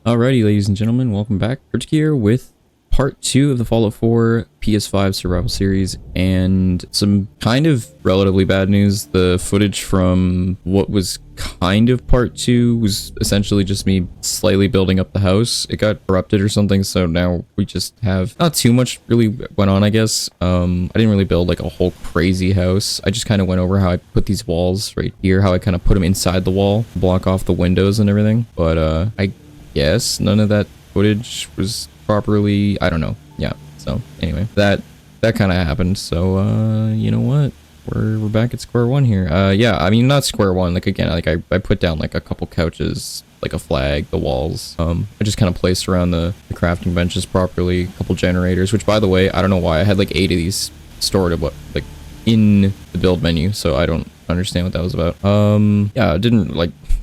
Alrighty, ladies and gentlemen, welcome back. Rich here with part 2 of the Fallout 4 PS5 survival series, and some kind of relatively bad news. The footage from what was kind of part 2 was essentially just me slightly building up the house. It got corrupted or something, so now we just have not too much really went on, I guess. I didn't really build like a whole crazy house. I just kind of went over how I put these walls right here, how I kind of put them inside the wall, block off the windows and everything. But I guess none of that footage was properly, I don't know. Yeah, so anyway, that kind of happened. So you know what, we're back at square one here. Yeah, I mean, not square one, like again, like I put down like a couple couches, like a flag, the walls. I just kind of placed around the crafting benches properly, a couple generators, which by the way, I don't know why I had like 8 of these stored like in the build menu, so I don't understand what that was about. Yeah, didn't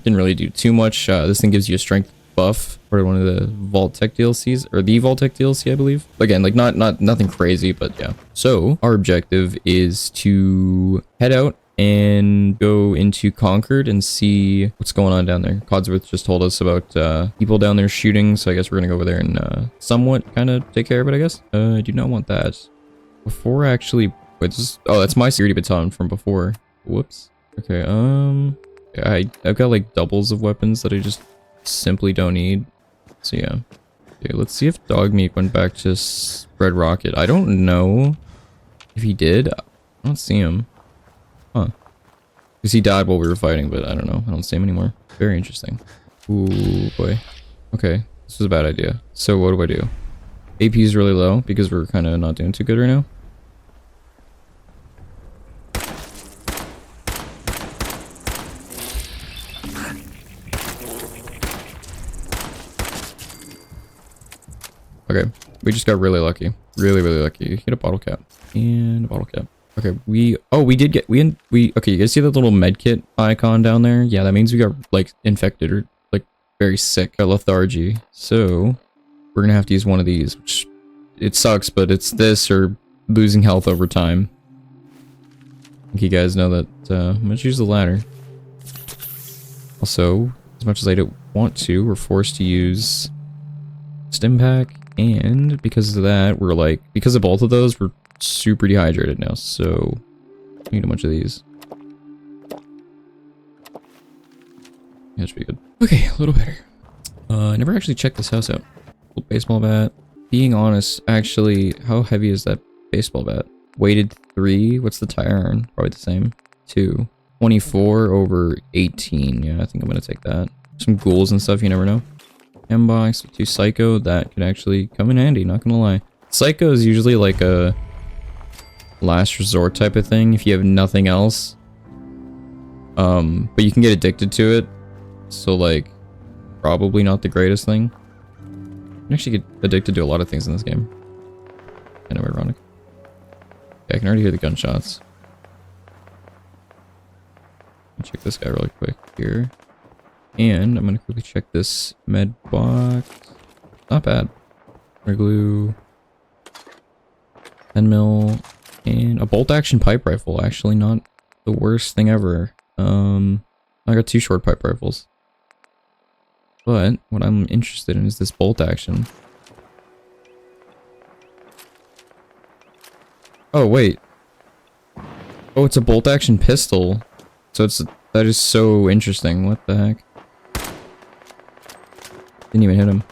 really do too much. This thing gives you a strength buff for one of the Vault Tech DLCs, or the Vault Tech DLC, I believe. Again, like nothing crazy, but yeah. So our objective is to head out and go into Concord and see what's going on down there. Codsworth just told us about people down there shooting, so I guess we're gonna go over there and somewhat kind of take care of it, I guess. I do not want that. Before actually, wait, oh, that's my security baton from before. Whoops. Okay, I've got like doubles of weapons that I just simply don't need. So yeah. Okay, let's see if Dogmeat went back to Red Rocket. I don't know if he did. I don't see him. Huh. Because he died while we were fighting, but I don't know. I don't see him anymore. Very interesting. Ooh, boy. Okay, this was a bad idea. So what do I do? AP is really low because we're kind of not doing too good right now. Okay, we just got really lucky. Really lucky. Hit a bottle cap. And a bottle cap. Okay, okay, you guys see that little medkit icon down there? Yeah, that means we got, like, infected or, like, very sick. Got lethargy. So, we're gonna have to use one of these, which, it sucks, but it's this or losing health over time. I think you guys know that, I'm gonna choose the latter. Also, as much as I don't want to, we're forced to use stim pack. And because of that, because of both of those, we're super dehydrated now, so I need a bunch of these. Yeah, that should be good. Okay, a little better. I never actually checked this house out. Cool baseball bat. Being honest, actually, how heavy is that baseball bat? Weighted 3. What's the tire iron? Probably the same. 2. 24 over 18. Yeah, I think I'm gonna take that. Some ghouls and stuff, you never know. M-box, 2 psycho, that could actually come in handy, not gonna lie. Psycho is usually like a last resort type of thing if you have nothing else. But you can get addicted to it, so like, probably not the greatest thing. You can actually get addicted to a lot of things in this game. Kind of ironic. Okay, I can already hear the gunshots. Check this guy really quick here. And I'm gonna quickly check this med box. Not bad. Air glue. 10 mil. And a bolt action pipe rifle. Actually not the worst thing ever. I got 2 short pipe rifles. But what I'm interested in is this bolt action. Oh wait. Oh, it's a bolt action pistol. So that is so interesting. What the heck? Didn't even hit him.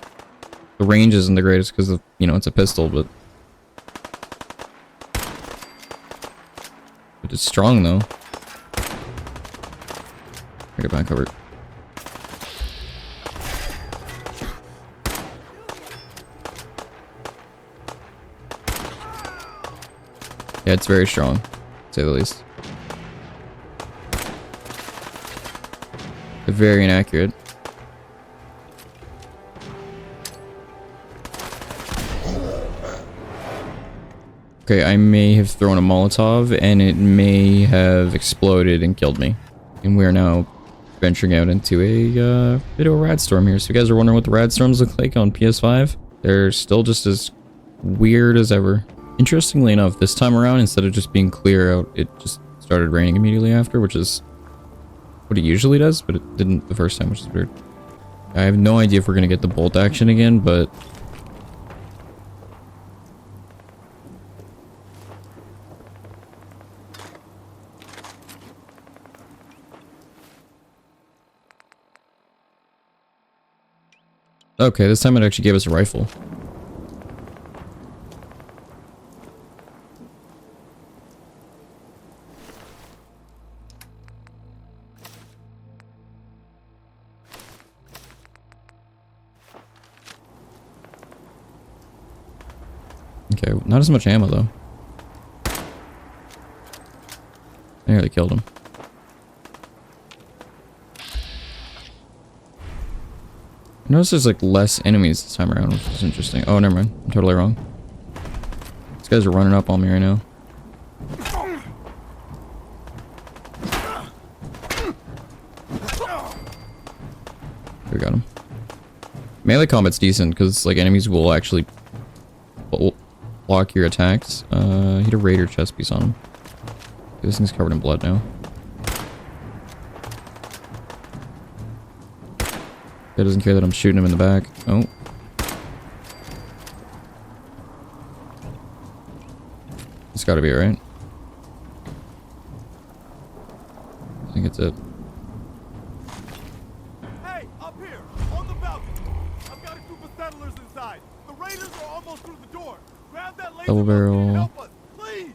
The range isn't the greatest because of, you know, it's a pistol, but it's strong though. I get back cover. Yeah, it's very strong, to say the least. Very inaccurate. Okay, I may have thrown a Molotov, and it may have exploded and killed me. And we are now venturing out into a bit of a rad storm here. So if you guys are wondering what the rad storms look like on PS5, they're still just as weird as ever. Interestingly enough, this time around, instead of just being clear out, it just started raining immediately after, which is what it usually does, but it didn't the first time, which is weird. I have no idea if we're gonna get the bolt action again, but okay, this time it actually gave us a rifle. Okay, not as much ammo though. I nearly killed him. I noticed there's like less enemies this time around, which is interesting. Oh, never mind. I'm totally wrong. These guys are running up on me right now. We got him. Melee combat's decent because like enemies will actually block your attacks. Hit a raider chest piece on him. This thing's covered in blood now. Guy doesn't care that I'm shooting him in the back. Oh. It's gotta be right. I think it's it. Hey, up here, on the balcony. I've got a group of settlers inside. The raiders are almost through the door. Grab that laser Double gun and barrel. help us, please.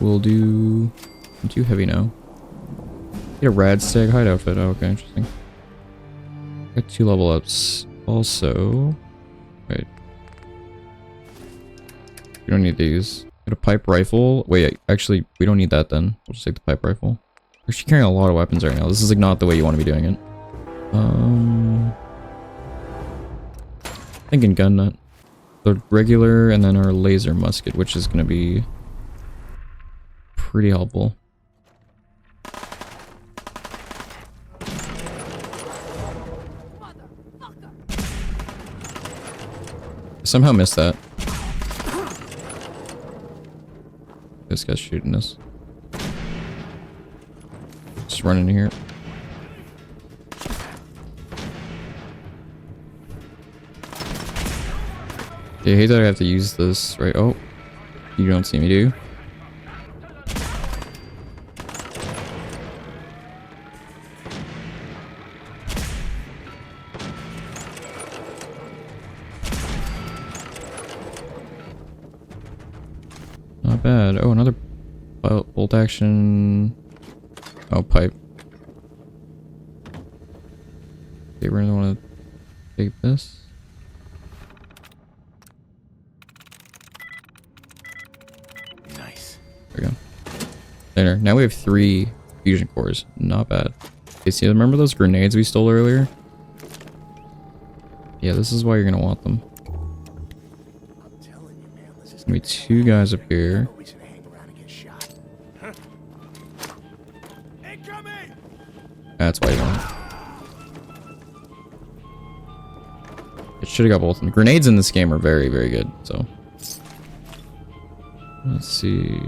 We'll do... I'm too heavy now. Get a rad stag hide outfit. Oh, okay, interesting. Got 2 level ups. Also... Wait. We don't need these. Got a pipe rifle. Wait, actually, we don't need that then. We'll just take the pipe rifle. We're actually carrying a lot of weapons right now. This is like not the way you want to be doing it. Thinking gun nut. The regular and then our laser musket, which is going to be pretty helpful. Somehow missed that. This guy's shooting us. Just run into here. Yeah, I hate that I have to use this, right? Oh, you don't see me, do you? Not bad. Oh, another bolt action. Oh, pipe. Okay, we're gonna want to take this. Nice. There we go. There. Now we have 3 fusion cores. Not bad. Okay, see, remember those grenades we stole earlier? Yeah, this is why you're gonna want them. Gonna be 2 guys up here. That's why you want it. It should have got both of them. Grenades in this game are very, very good, so. Let's see.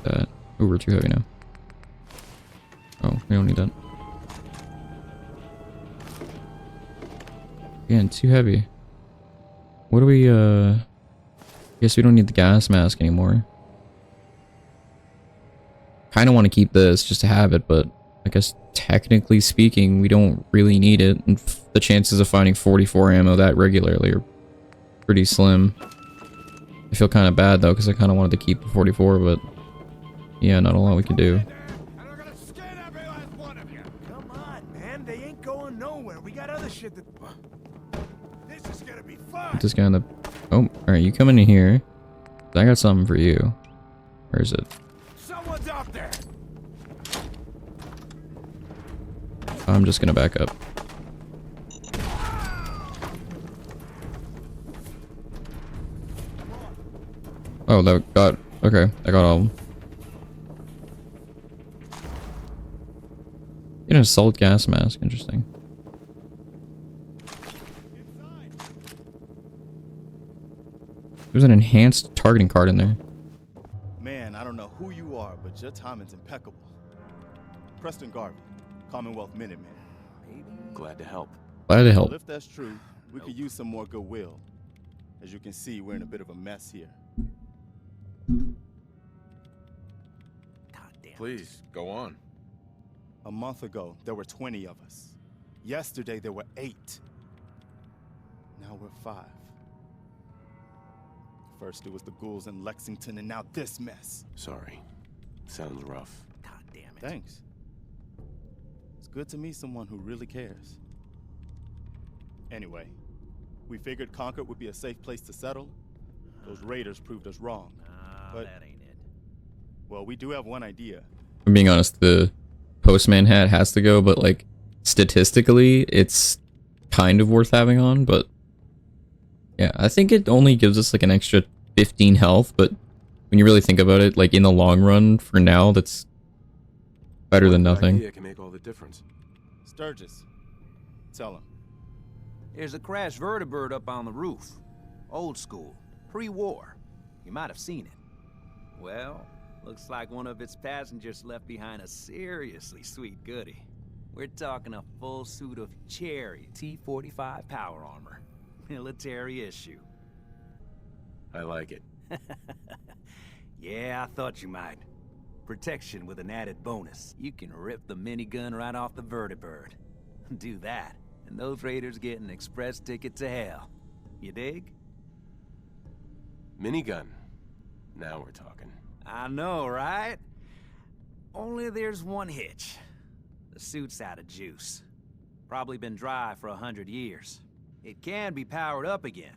That. Oh, we're too heavy now. Oh, we don't need that. Again, too heavy. What do we, guess we don't need the gas mask anymore. Kinda want to keep this just to have it, but I guess technically speaking, we don't really need it. And the chances of finding 44 ammo that regularly are pretty slim. I feel kind of bad though, because I kind of wanted to keep the 44, but yeah, not a lot we can do. Come on, man, they ain't going nowhere. We got other shit that. This is gonna be fun. Put this guy in the. Oh, alright, you come in here. I got something for you. Where is it? Someone's out there. I'm just gonna back up. Oh, that got... Okay, I got all of them. Get an assault gas mask. Interesting. There's an enhanced targeting card in there. Man, I don't know who you are, but your timing's impeccable. Preston Garvey, Commonwealth Minuteman. Glad to help. Glad to help. Well, if that's true, we could use some more goodwill. As you can see, we're in a bit of a mess here. Please, go on. A month ago, there were 20 of us. Yesterday, there were 8. Now we're 5. First, it was the ghouls in Lexington, and now this mess. Sorry. Sounds rough. God damn it. Thanks. It's good to meet someone who really cares. Anyway, we figured Concord would be a safe place to settle. Those raiders proved us wrong. But that ain't it. well, we do have one idea. I'm being honest, the postman hat has to go, but like statistically, it's kind of worth having on. But yeah, I think it only gives us like an extra 15 health. But when you really think about it, like in the long run, for now, that's better than nothing. Idea can make all the difference. Sturgis, tell him. There's a crashed vertibird up on the roof. Old school. Pre-war. You might have seen it. Well, looks like one of its passengers left behind a seriously sweet goodie. We're talking a full suit of cherry T-45 power armor. Military issue. I like it. Yeah, I thought you might. Protection with an added bonus. You can rip the minigun right off the vertibird. Do that, and those raiders get an express ticket to hell. You dig? Minigun. Now we're talking. I know, right? Only there's one hitch. The suit's out of juice. Probably been dry for 100 years. It can be powered up again.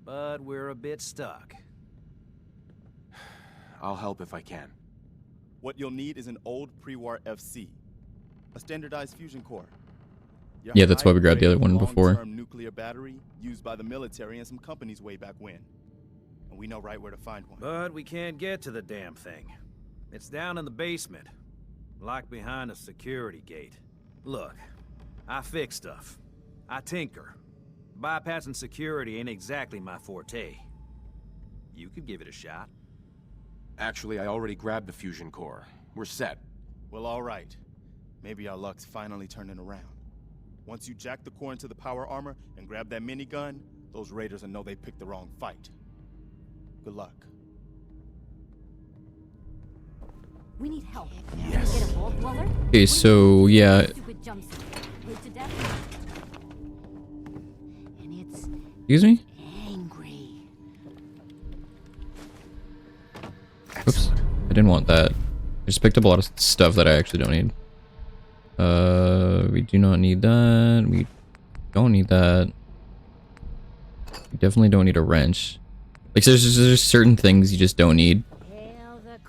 But we're a bit stuck. I'll help if I can. What you'll need is an old pre-war FC, a standardized fusion core. Your Yeah, that's why we grabbed the other one high-grade, before. long-term nuclear battery used by the military and some companies way back when. And we know right where to find one. But we can't get to the damn thing. It's down in the basement, locked behind a security gate. Look, I fix stuff. I tinker. Bypassing security ain't exactly my forte. You could give it a shot. Actually, I already grabbed the fusion core. We're set. Well, all right. Maybe our luck's finally turning around. Once you jack the core into the power armor and grab that minigun, those raiders will know they picked the wrong fight. Good luck. We need help. Yes. Get a bolt roller? Okay, so yeah, Stupid jumpsuit. Bleed to death. And it's excuse me? angry. Oops, I didn't want that. I just picked up a lot of stuff that I actually don't need. We do not need that. We don't need that. We definitely don't need a wrench. Like, there's certain things you just don't need. Hail the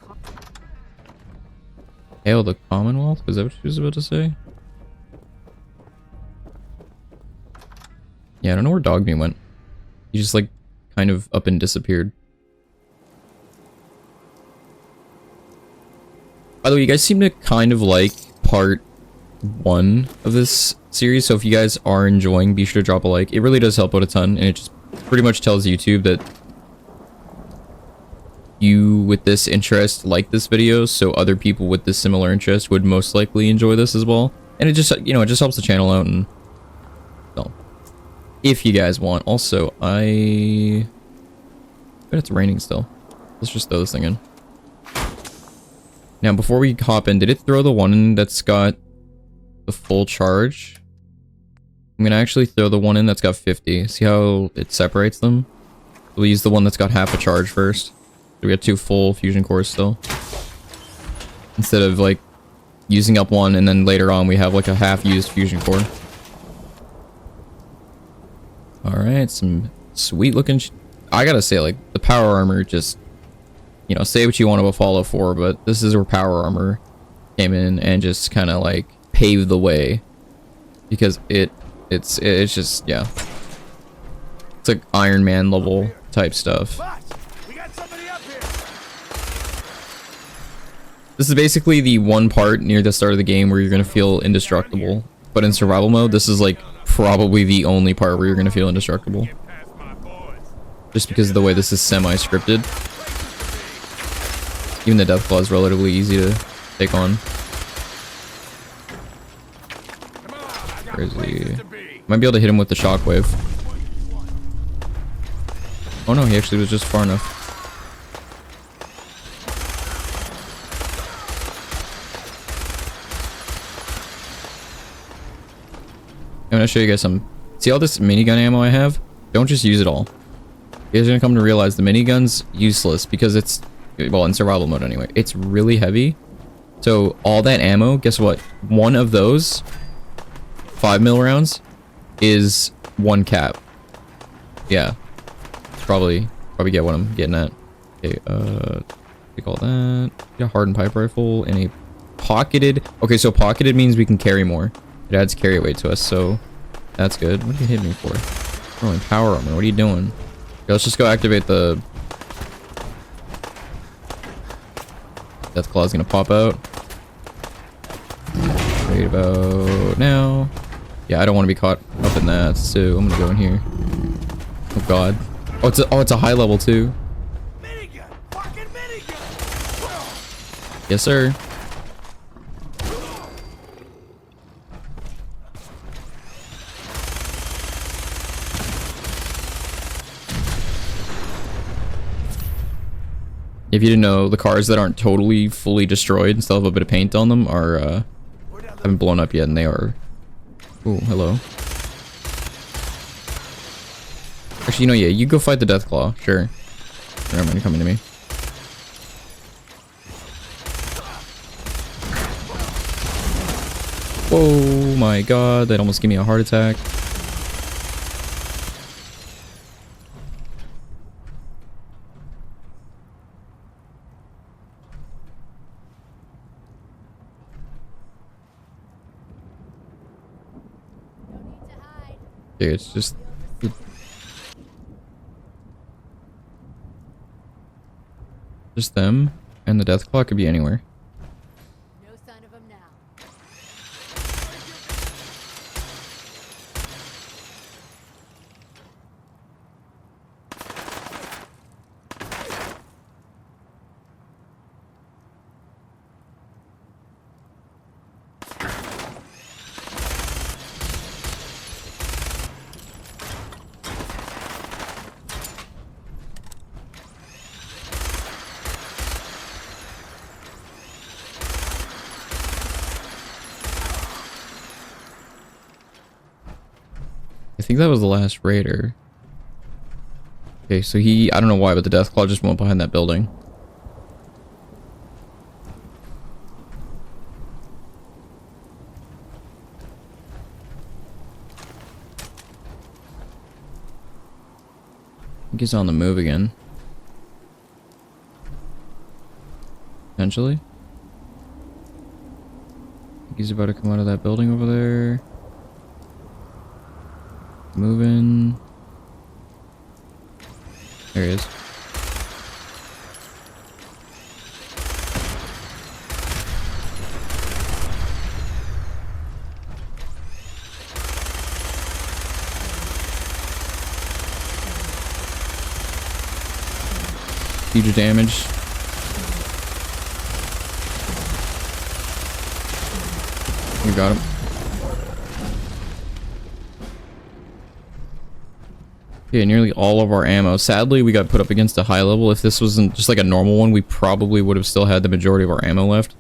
Hail the Commonwealth? Was that what she was about to say? Yeah, I don't know where Dogme went. He just, like, kind of up and disappeared. By the way, you guys seem to kind of like part 1 of this series, so if you guys are enjoying, be sure to drop a like. It really does help out a ton, and it just pretty much tells YouTube that you with this interest like this video, so other people with this similar interest would most likely enjoy this as well. And it just, you know, it just helps the channel out, and so if you guys want. Also, but it's raining still. Let's just throw this thing in. Now, before we hop in, did it throw the one in that's got the full charge? I'm gonna actually throw the one in that's got 50. See how it separates them? We'll use the one that's got half a charge first. So we got 2 full fusion cores still. Instead of like using up one and then later on we have like a half-used fusion core. Alright, some sweet looking I gotta say, like, the power armor just, you know, say what you want about Fallout 4, but this is where power armor came in and just kind of like paved the way, because it's just, yeah, it's like Iron Man level type stuff. We got somebody up here. This is basically the one part near the start of the game where you're gonna feel indestructible, but in survival mode this is like probably the only part where you're gonna feel indestructible, Get past my boys. just because of the way this is semi-scripted. Even the DEATHCLAW is relatively easy to take on. Come on, I got Crazy. places to be. Might be able to hit him with the shockwave. Oh no, he actually was just far enough. I'm gonna show you guys some. See all this minigun ammo I have? Don't just use it all. You guys are gonna come to realize the minigun's useless because it's, well, in survival mode anyway, it's really heavy. So all that ammo, guess what? One of those 5mm rounds is one cap. Yeah, probably get what I'm getting at. Okay, take all that. Get a hardened pipe rifle and a pocketed. Okay, so pocketed means we can carry more. It adds carry weight to us, so that's good. What did you hit me for? Throwing power armor. What are you doing? Okay, let's just go activate the DEATHCLAW is gonna pop out. Right about now. Yeah, I don't want to be caught up in that, so I'm gonna go in here. Oh god. Oh, it's a high level too. Minigun! Fucking minigun! Yes, sir. If you didn't know, the cars that aren't totally fully destroyed and still have a bit of paint on them are haven't blown up yet, and they are. Oh, hello. Actually, you know, yeah, you go fight the DEATHCLAW. Sure. Never mind, you're coming to me. Oh my god, that almost gave me a heart attack. Dude, it's just... just them, and the DEATHCLAW could be anywhere. No sign of him now. I think that was the last raider. Okay, so he... I don't know why, but the DEATHCLAW just went behind that building. I think he's on the move again. Potentially. I think he's about to come out of that building over there. Moving. There he is. Huge damage. We got him. Yeah, nearly all of our ammo. Sadly, we got put up against a high level. If this wasn't just like a normal one, we probably would have still had the majority of our ammo left.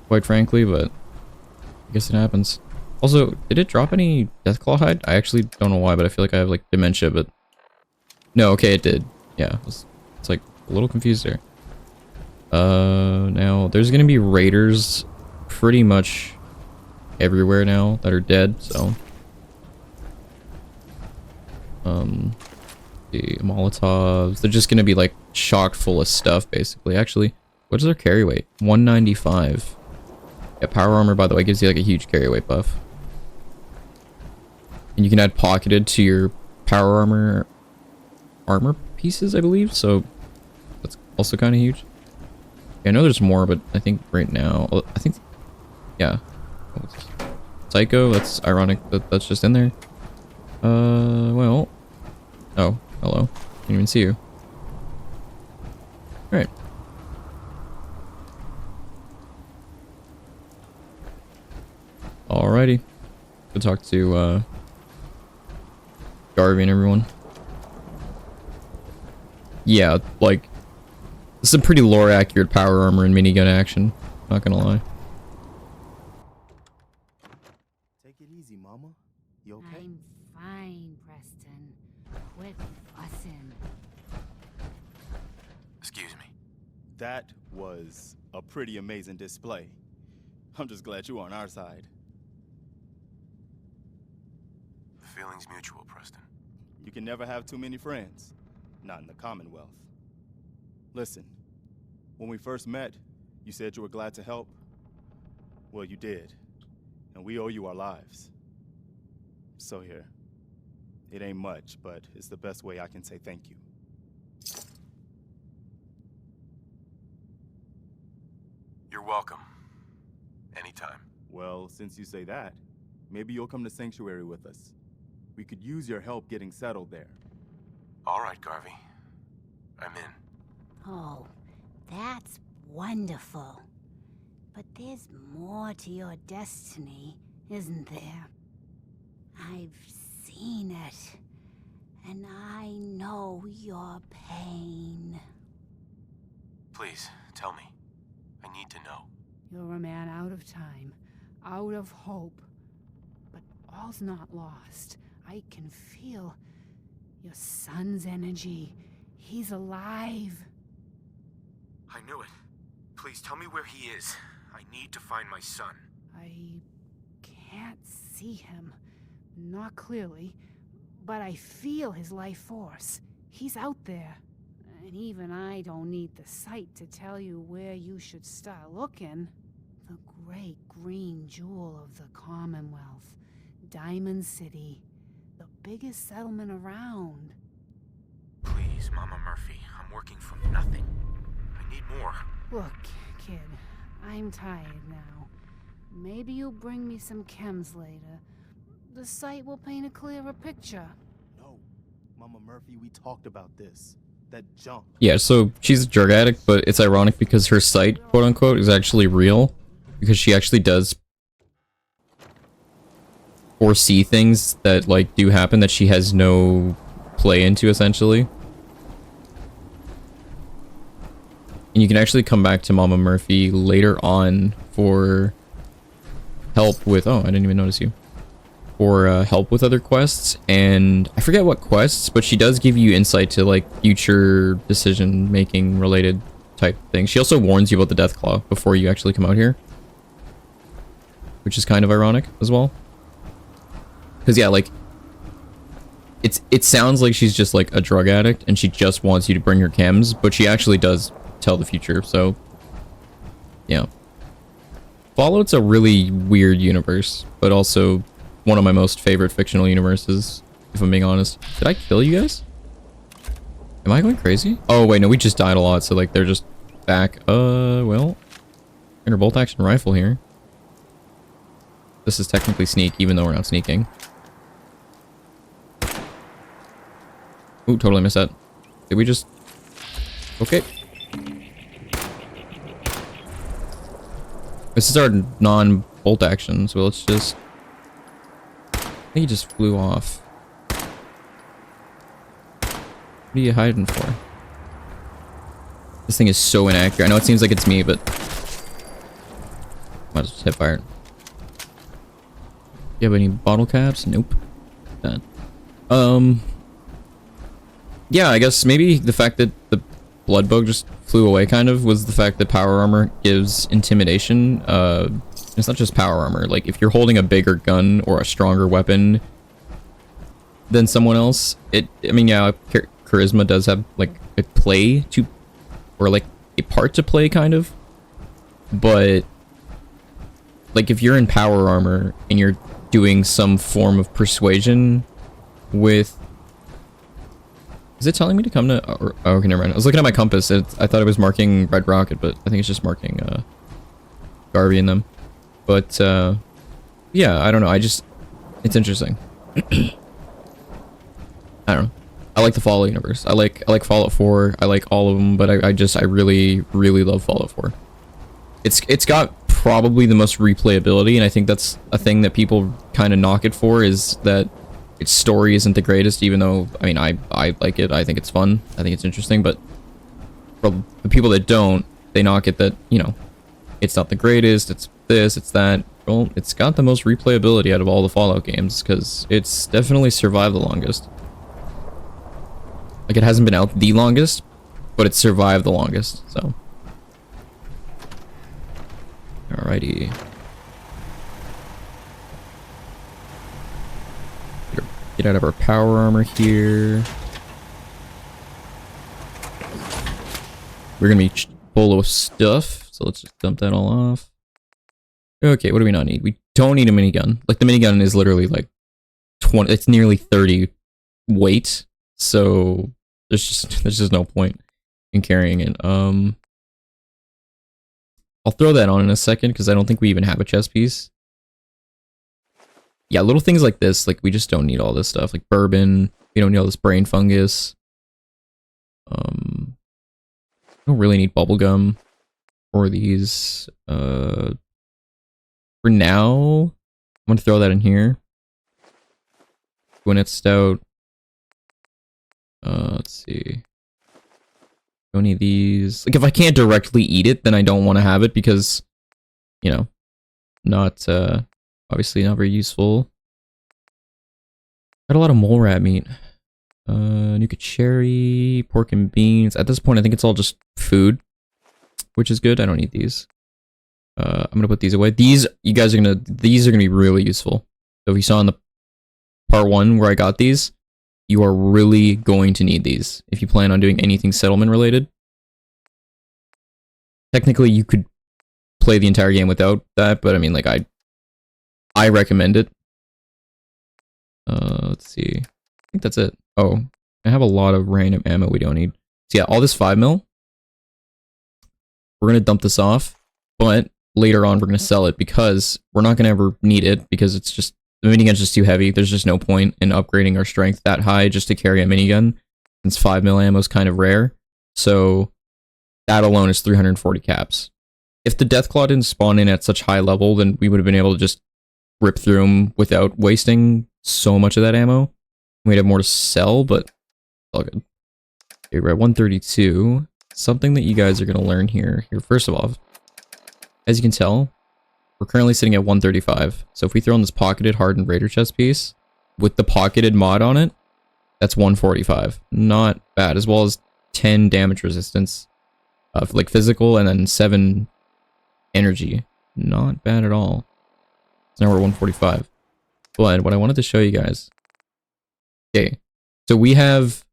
Quite frankly, but I guess it happens. Also, did it drop any DEATHCLAW hide? I actually don't know why, but I feel like I have like dementia, but... No, okay, it did. Yeah, it's like a little confused there. Now, there's gonna be raiders pretty much everywhere now that are dead, so... the Molotovs, they're just gonna be like chock full of stuff basically. Actually, what is their carry weight? 195. Yeah, power armor, by the way, gives you like a huge carry weight buff. And you can add pocketed to your power armor pieces, I believe, so that's also kind of huge. Yeah, I know there's more, but I think right now, I think, yeah. Psycho, that's ironic that that's just in there. Well, oh, hello. Didn't even see you. Alright. Alrighty. Good talk to, Garvey and everyone. Yeah, like, this is a pretty lore accurate power armor and minigun action. Not gonna lie. Take it easy, Mama. You okay? I'm fine, Preston. Quit fussing. Excuse me. That was a pretty amazing display. I'm just glad you're on our side. The feeling's mutual, Preston. You can never have too many friends. Not in the Commonwealth. Listen, when we first met, you said you were glad to help. Well, you did. And we owe you our lives. So here. It ain't much, but it's the best way I can say thank you. You're welcome. Anytime. Well, since you say that, maybe you'll come to Sanctuary with us. We could use your help getting settled there. All right, Garvey. I'm in. Oh, that's wonderful. But there's more to your destiny, isn't there? I've seen it, and I know your pain. Please, tell me. I need to know. You're a man out of time, out of hope. But all's not lost. I can feel your son's energy. He's alive. I knew it. Please tell me where he is. I need to find my son. I can't see him. Not clearly. But I feel his life force. He's out there. And even I don't need the sight to tell you where you should start looking. The great green jewel of the Commonwealth. Diamond City. The biggest settlement around. Please, Mama Murphy. I'm working from nothing. I need more. Look, kid. I'm tired now. Maybe you'll bring me some chems later. The sight will paint a clearer picture. No, Mama Murphy, we talked about this. That junk. Yeah, so she's a drug addict, but it's ironic because her sight, quote unquote, is actually real. Because she actually does foresee things that, like, do happen that she has no play into, essentially. And you can actually come back to Mama Murphy later on for help with... Oh, I didn't even notice you. For help with other quests, and I forget what quests, but she does give you insight to, like, future decision-making related type things. She also warns you about the DEATHCLAW before you actually come out here. Which is kind of ironic as well. Because, yeah, like, it sounds like she's just, like, a drug addict, and she just wants you to bring her chems, but she actually does tell the future, so... Yeah. Fallout's a really weird universe, but also one of my most favorite fictional universes, if I'm being honest. Did I kill you guys? Am I going crazy? Oh, wait, no, we just died a lot, so, like, they're just back. Well... Inner bolt action rifle here. This is technically sneak, even though we're not sneaking. Ooh, totally missed that. Did we just... Okay. This is our non-bolt action, so let's just... I think he just flew off. What are you hiding for? This thing is so inaccurate. I know it seems like it's me, but... Might as well just hit fire. You have any bottle caps? Nope. That. Yeah, I guess maybe the fact that the blood bug just flew away kind of was the fact that power armor gives intimidation. It's not just power armor. Like, if you're holding a bigger gun or a stronger weapon than someone else, I mean, yeah, charisma does have, like, a play to, or, like, a part to play, kind of. But, like, if you're in power armor and you're doing some form of persuasion with... Is it telling me to come to... Oh, okay, never mind. I was looking at my compass. I thought it was marking Red Rocket, but I think it's just marking Garvey and them. But, yeah, I don't know. It's interesting. I don't know. I like the Fallout universe. I like Fallout 4. I like all of them, but I really, really love Fallout 4. It's got probably the most replayability, and I think that's a thing that people kind of knock it for, is that its story isn't the greatest, even though, I mean, I like it. I think it's fun. I think it's interesting, but for the people that don't, they knock it that, you know, it's not the greatest, it's this, it's that. Well, it's got the most replayability out of all the Fallout games, because it's definitely survived the longest. Like, it hasn't been out the longest, but it's survived the longest, so. Alrighty. Get out of our power armor here. We're gonna be full of stuff, so let's just dump that all off. Okay, what do we not need? We don't need a minigun. Like, the minigun is literally like 20, it's nearly 30 weight, so there's just no point in carrying it. I'll throw that on in a second, because I don't think we even have a chest piece. Yeah, little things like this, like, we just don't need all this stuff. Like bourbon, we don't need all this brain fungus. Don't really need bubblegum or these. For now, I'm gonna throw that in here. Gwinnett Stout. Let's see. Don't need these. Like, if I can't directly eat it, then I don't want to have it because, you know, not, obviously not very useful. Got a lot of mole rat meat. Nuka cherry, pork and beans. At this point, I think it's all just food, which is good. I don't need these. I'm gonna put these away. These are gonna be really useful. So if you saw in the part 1 where I got these, you are really going to need these if you plan on doing anything settlement related. Technically, you could play the entire game without that, but I mean, like, I recommend it. Let's see. I think that's it. Oh, I have a lot of random ammo we don't need. So yeah, all this 5mm. We're gonna dump this off, but later on we're gonna sell it because we're not gonna ever need it because it's just, the minigun's just too heavy. There's just no point in upgrading our strength that high just to carry a minigun, since 5mm ammo is kind of rare. So that alone is 340 caps. If the Deathclaw didn't spawn in at such high level, then we would have been able to just rip through them without wasting so much of that ammo. We'd have more to sell, but all good. Okay, we're at 132. Something that you guys are going to learn here. First of all, as you can tell, we're currently sitting at 135. So if we throw in this pocketed hardened raider chest piece with the pocketed mod on it, that's 145. Not bad, as well as 10 damage resistance, like physical, and then 7 energy. Not bad at all. So now we're 145. But what I wanted to show you guys. Okay, so we have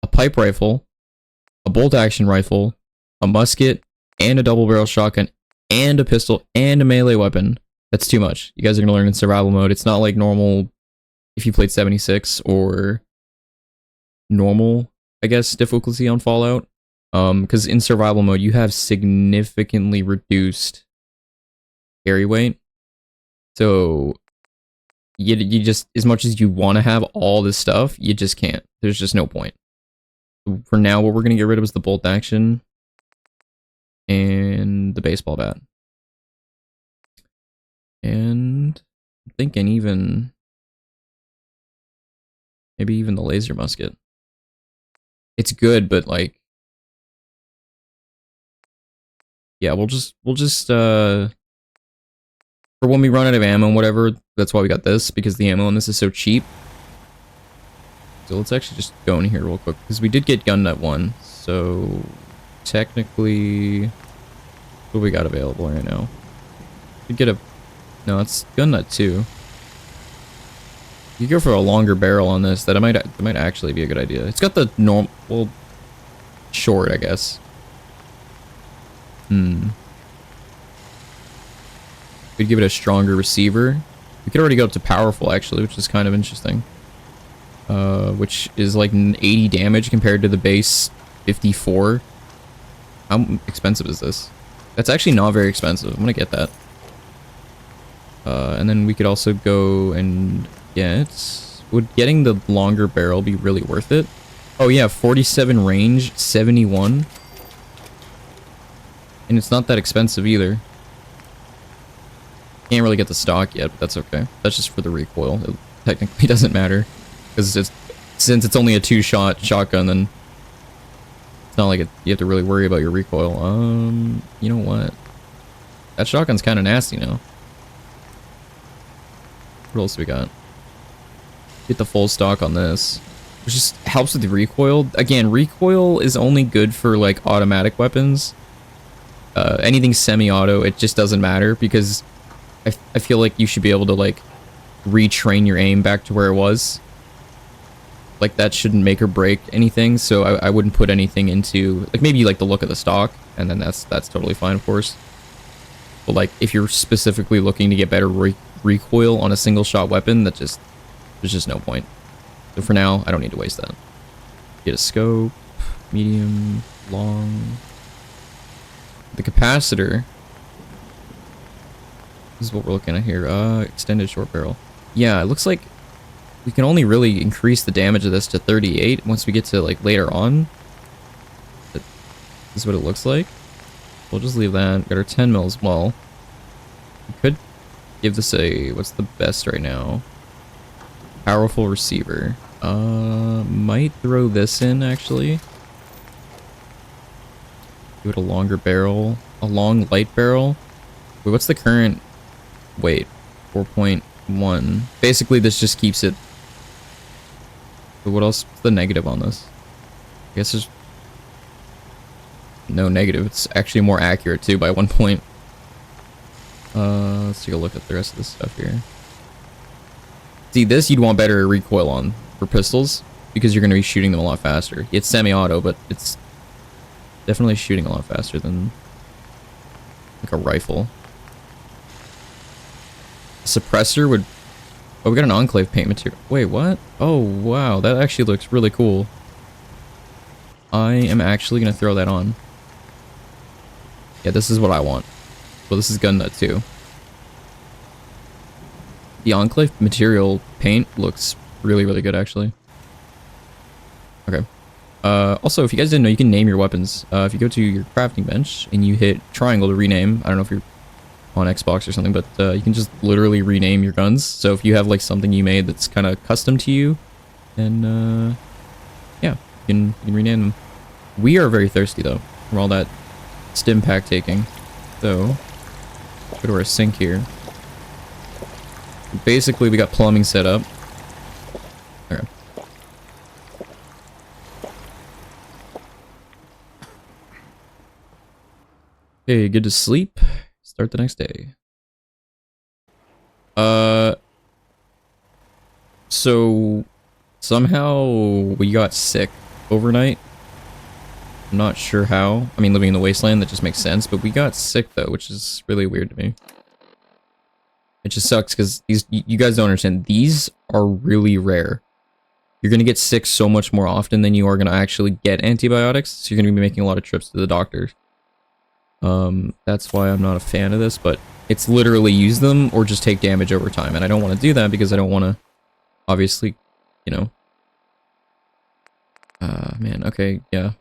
a pipe rifle, a bolt action rifle, a musket, and a double barrel shotgun, and a pistol, and a melee weapon. That's too much. You guys are going to learn in survival mode. It's not like normal if you played 76 or normal, I guess, difficulty on Fallout. Because in survival mode, you have significantly reduced carry weight. So you just, as much as you want to have all this stuff, you just can't. There's just no point. For now, what we're going to get rid of is the bolt action and the baseball bat. And I'm thinking maybe even the laser musket. It's good, but like, yeah, we'll just for when we run out of ammo and whatever, that's why we got this, because the ammo on this is so cheap. So let's actually just go in here real quick, because we did get gun nut 1, so technically, what do we got available right now? We get a, no, it's gun nut 2. You go for a longer barrel on this, that might actually be a good idea. It's got the normal, well, short, I guess. We'd give it a stronger receiver. We could already go up to powerful, actually, which is kind of interesting. Which is like 80 damage compared to the base 54. How expensive is this? That's actually not very expensive. I'm gonna get that. And then we could also go and get... Would getting the longer barrel be really worth it? Oh yeah, 47 range, 71. And it's not that expensive either. Can't really get the stock yet, but that's okay. That's just for the recoil. It technically doesn't matter. Because since it's only a 2-shot shotgun, then it's not like you have to really worry about your recoil. You know what? That shotgun's kind of nasty now. What else we got? Get the full stock on this, which just helps with the recoil. Again, recoil is only good for like automatic weapons. Anything semi-auto, it just doesn't matter because I feel like you should be able to like retrain your aim back to where it was. Like that shouldn't make or break anything, so I wouldn't put anything into like maybe like the look of the stock, and then that's totally fine, of course. But like if you're specifically looking to get better recoil on a single shot weapon, there's just no point. So for now, I don't need to waste that. Get a scope, medium, long. The capacitor. This is what we're looking at here. Extended short barrel. Yeah, it looks like we can only really increase the damage of this to 38 once we get to like later on. This is what it looks like. We'll just leave that. Got our 10 mil as well. We could give this a, what's the best right now? Powerful receiver. Might throw this in actually. Give it a longer barrel. A long light barrel. Wait, what's the current weight? 4.1. Basically, this just keeps it. But what else? What's the negative on this? I guess there's no negative. It's actually more accurate too by 1 point. Let's take a look at the rest of this stuff here. See, this you'd want better recoil on for pistols because you're going to be shooting them a lot faster. It's semi-auto, but it's definitely shooting a lot faster than like a rifle. Suppressor would... Oh, we got an enclave paint material. Wait, what? Oh, wow. That actually looks really cool. I am actually going to throw that on. Yeah, this is what I want. Well, this is gun nut too. The enclave material paint looks really, really good, actually. Okay. Also, if you guys didn't know, you can name your weapons. If you go to your crafting bench and you hit triangle to rename, I don't know if you're on Xbox or something, but you can just literally rename your guns. So if you have like something you made that's kind of custom to you, then yeah, you can rename them. We are very thirsty though from all that stim pack taking. So go to our sink here. Basically, we got plumbing set up. Okay. Okay, good to sleep. Start the next day. So somehow we got sick overnight. I'm not sure how. I mean, living in the Wasteland, that just makes sense, but we got sick though, which is really weird to me. It just sucks because you guys don't understand. These are really rare. You're going to get sick so much more often than you are going to actually get antibiotics. So you're going to be making a lot of trips to the doctor. That's why I'm not a fan of this, but it's literally use them or just take damage over time. And I don't want to do that because I don't want to, obviously, you know. Man, okay, yeah.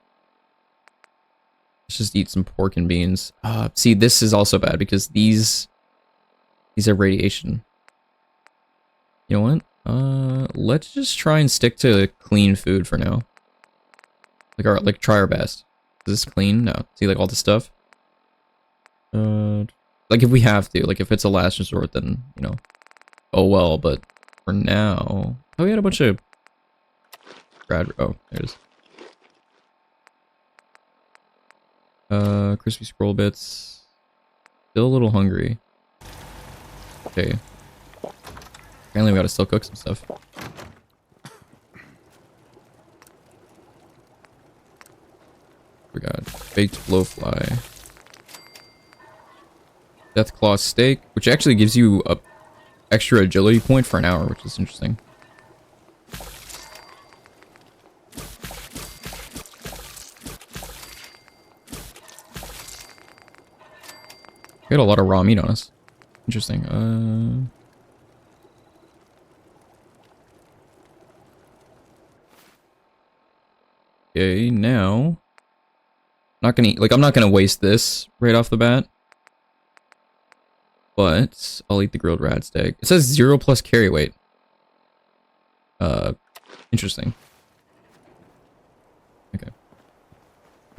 Let's just eat some pork and beans. See, this is also bad because these are radiation. You know what? Let's just try and stick to clean food for now. Like try our best. Is this clean? No. See, like all the stuff. Like if we have to, like if it's a last resort, then you know. Oh well, but for now, oh, we had a bunch of. Oh, there it is. Crispy scroll bits. Still a little hungry. Okay. Apparently we gotta still cook some stuff. We got baked blowfly. DEATHCLAW steak, which actually gives you a extra agility point for an hour, which is interesting. We got a lot of raw meat on us. Interesting. Okay, now not gonna eat, like I'm not gonna waste this right off the bat. But I'll eat the grilled rat steak. It says 0+ carry weight. Interesting. Okay.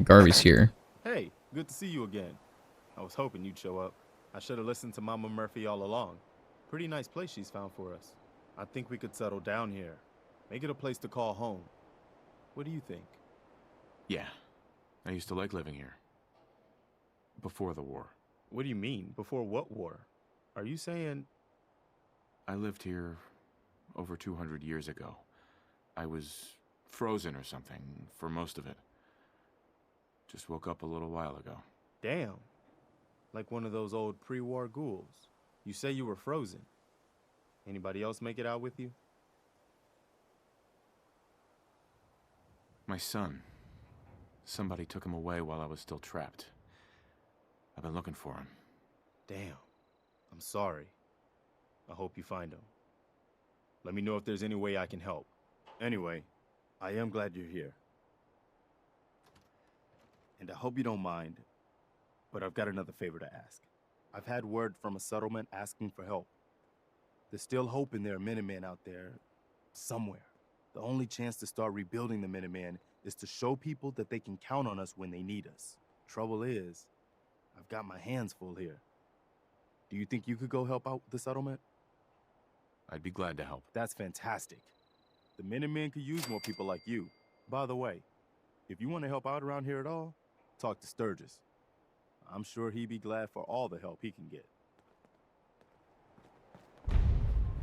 Garvey's here. Hey, good to see you again. I was hoping you'd show up. I should have listened to Mama Murphy all along. Pretty nice place she's found for us. I think we could settle down here. Make it a place to call home. What do you think? Yeah. I used to like living here. Before the war. What do you mean? Before what war? Are you saying... I lived here over 200 years ago. I was frozen or something for most of it. Just woke up a little while ago. Damn. Like one of those old pre-war ghouls. You say you were frozen. Anybody else make it out with you? My son. Somebody took him away while I was still trapped. I've been looking for him. Damn. I'm sorry. I hope you find him. Let me know if there's any way I can help. Anyway, I am glad you're here. And I hope you don't mind, but I've got another favor to ask. I've had word from a settlement asking for help. There's still hope in there are Minutemen out there somewhere. The only chance to start rebuilding the Minutemen is to show people that they can count on us when they need us. Trouble is, I've got my hands full here. Do you think you could go help out the settlement? I'd be glad to help. That's fantastic. The Minutemen could use more people like you. By the way, if you want to help out around here at all, talk to Sturgis. I'm sure he'd be glad for all the help he can get.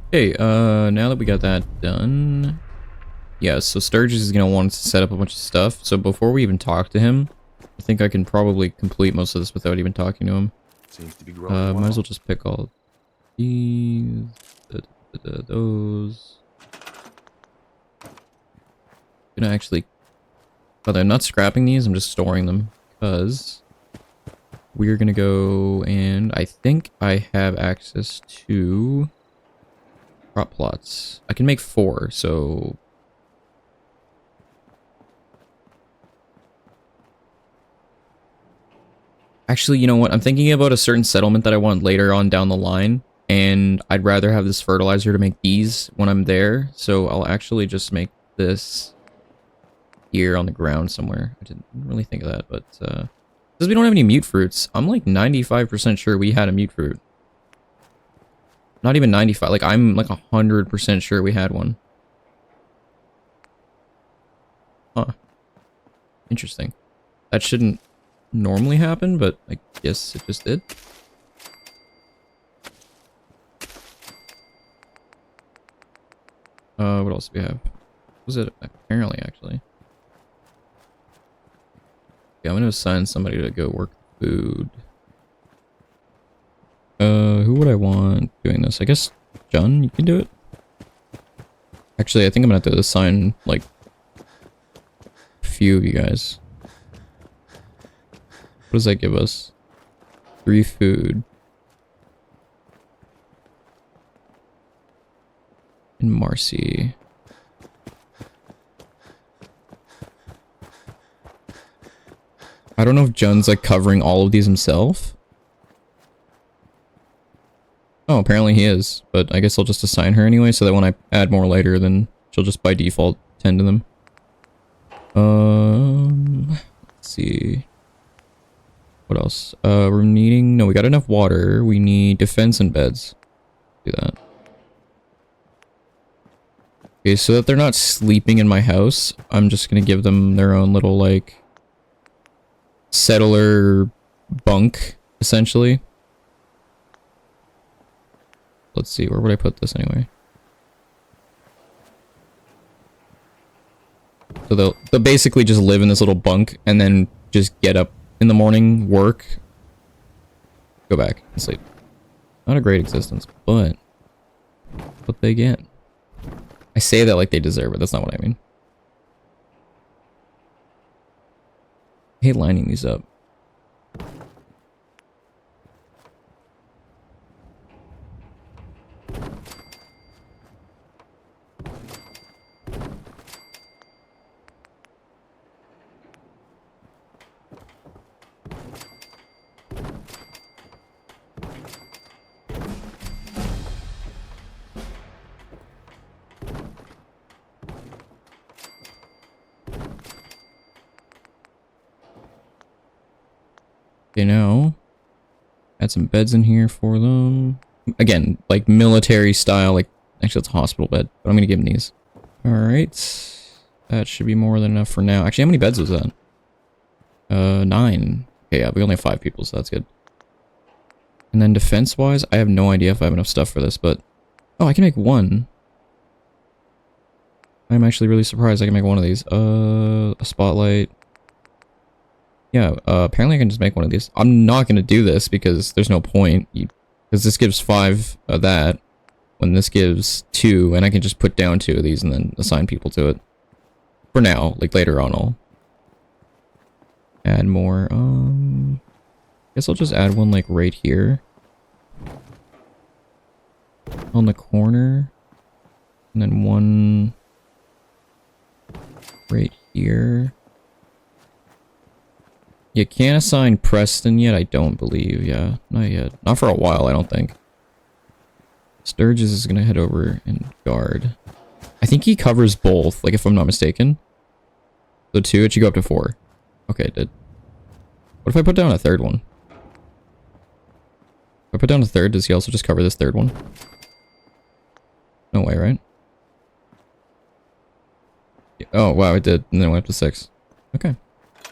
Okay, now that we got that done... Yeah, so Sturgis is going to want us to set up a bunch of stuff. So before we even talk to him, I think I can probably complete most of this without even talking to him. Seems to be growing well. Might as well just pick all these... those... Gonna actually... Oh, I'm not scrapping these, I'm just storing them. Because... we're gonna go and... I think I have access to... crop plots. I can make 4, so... Actually, you know what? I'm thinking about a certain settlement that I want later on down the line. And I'd rather have this fertilizer to make these when I'm there. So I'll actually just make this here on the ground somewhere. I didn't really think of that, but because we don't have any mute fruits, I'm like 95% sure we had a mute fruit. Not even 95, like I'm like 100% sure we had one. Huh. Interesting. That shouldn't normally happen, but I guess it just did. What else do we have? What was it apparently, actually? Yeah, I'm gonna assign somebody to go work food. Who would I want doing this? I guess John, you can do it. Actually, I think I'm gonna have to assign like a few of you guys. What does that give us? 3 food. And Marcy. I don't know if John's like covering all of these himself. Oh, apparently he is, but I guess I'll just assign her anyway, so that when I add more later, then she'll just by default tend to them. Let's see. What else? We're needing... No, we got enough water. We need defense and beds. Do that. Okay, so that they're not sleeping in my house, I'm just gonna give them their own little, like... settler bunk, essentially. Let's see, where would I put this anyway? So they'll basically just live in this little bunk and then just get up in the morning, work, go back and sleep. Not a great existence, but what they get. I say that like they deserve it, that's not what I mean. I hate lining these up. Okay, now add some beds in here for them. Again, like military style, like actually it's a hospital bed, but I'm gonna give them these. Alright. That should be more than enough for now. Actually, how many beds was that? 9. Okay, yeah, we only have 5 people, so that's good. And then defense-wise, I have no idea if I have enough stuff for this, but... Oh, I can make one. I'm actually really surprised I can make one of these. A spotlight. Yeah, apparently I can just make one of these. I'm not going to do this because there's no point. Because this gives 5 of that, when this gives 2, and I can just put down 2 of these and then assign people to it. For now, like later on I'll add more. Guess I'll just add one like right here. On the corner. And then one right here. You can't assign Preston yet, I don't believe. Yeah, not yet. Not for a while, I don't think. Sturgis is gonna head over and guard. I think he covers both, like if I'm not mistaken. So 2, it should go up to 4. Okay, it did. What if I put down a third one? If I put down a third, does he also just cover this third one? No way, right? Oh, wow, it did. And then it went up to 6. Okay.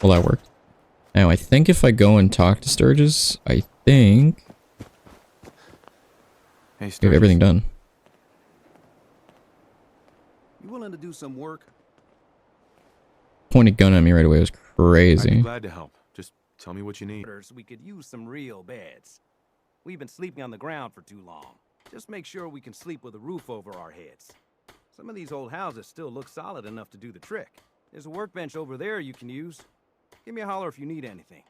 Well, that worked. Now, I think if I go and talk to Sturgis, I think... Hey, Sturgis. We have everything done. You willing to do some work? Pointed gun at me right away. It was I'd crazy. be glad to help. Just tell me what you need. We could use some real beds. We've been sleeping on the ground for too long. Just make sure we can sleep with a roof over our heads. Some of these old houses still look solid enough to do the trick. There's a workbench over there you can use. Give me a holler if you need anything.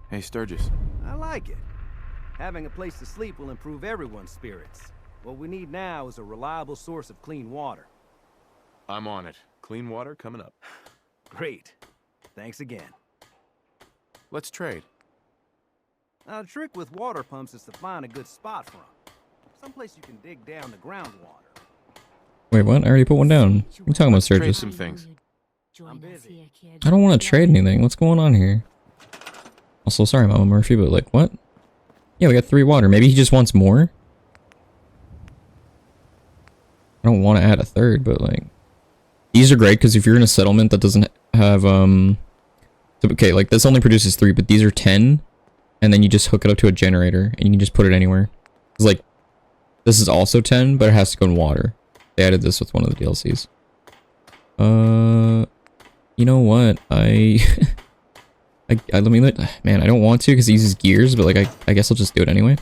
Hey, Sturgis. I like it. Having a place to sleep will improve everyone's spirits. What we need now is a reliable source of clean water. I'm on it. Clean water coming up. Great. Thanks again. Let's trade. Now, the trick with water pumps is to find a good spot for them. Someplace you can dig down the groundwater. Wait, what? I already put one down. What are you talking about, Trade Sturgis? some things. I'm busy. I don't want to trade anything. What's going on here? Also, sorry, Mama Murphy, but like, what? Yeah, we got 3 water. Maybe he just wants more? I don't want to add a third, but like... These are great, because if you're in a settlement that doesn't have, okay, like, this only produces 3, but these are 10. And then you just hook it up to a generator, and you can just put it anywhere. It's like, this is also 10, but it has to go in water. They added this with one of the DLCs. You know what? Let me man, I don't want to because he uses gears, but like I guess I'll just do it anyway.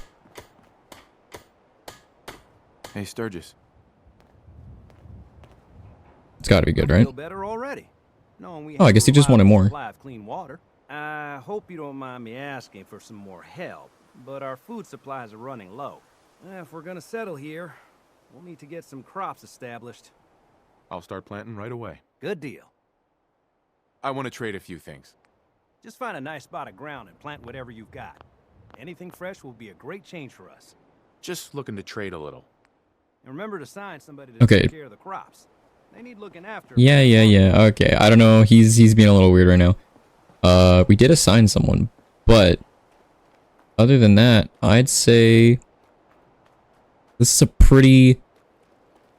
Hey, Sturgis. It's got to be good, right? Feel better already. Oh, I guess he just wanted more. Supply of clean water. I hope you don't mind me asking for some more help, but our food supplies are running low. If we're gonna settle here, we'll need to get some crops established. I'll start planting right away. Good deal. I want to trade a few things. Just find a nice spot of ground and plant whatever you've got. Anything fresh will be a great change for us. Just looking to trade a little. And remember to assign somebody to Okay. take care of the crops. They need looking after. Yeah. Okay, I don't know. He's being a little weird right now. We did assign someone, but other than that, I'd say this is a pretty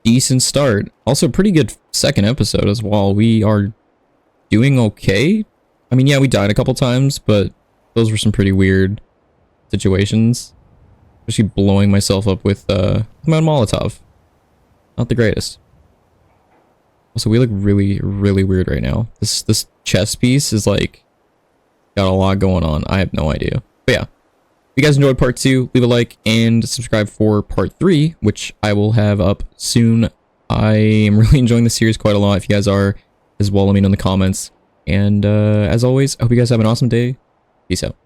decent start. Also, pretty good second episode as well. We are doing okay. I mean, yeah, we died a couple times, but those were some pretty weird situations. Especially blowing myself up with my Molotov. Not the greatest. Also, we look really, really weird right now. This chest piece is like got a lot going on. I have no idea. But yeah, if you guys enjoyed part 2, leave a like and subscribe for part 3, which I will have up soon. I am really enjoying the series quite a lot. If you guys are as well, let me know in the comments. And as always, I hope you guys have an awesome day. Peace out.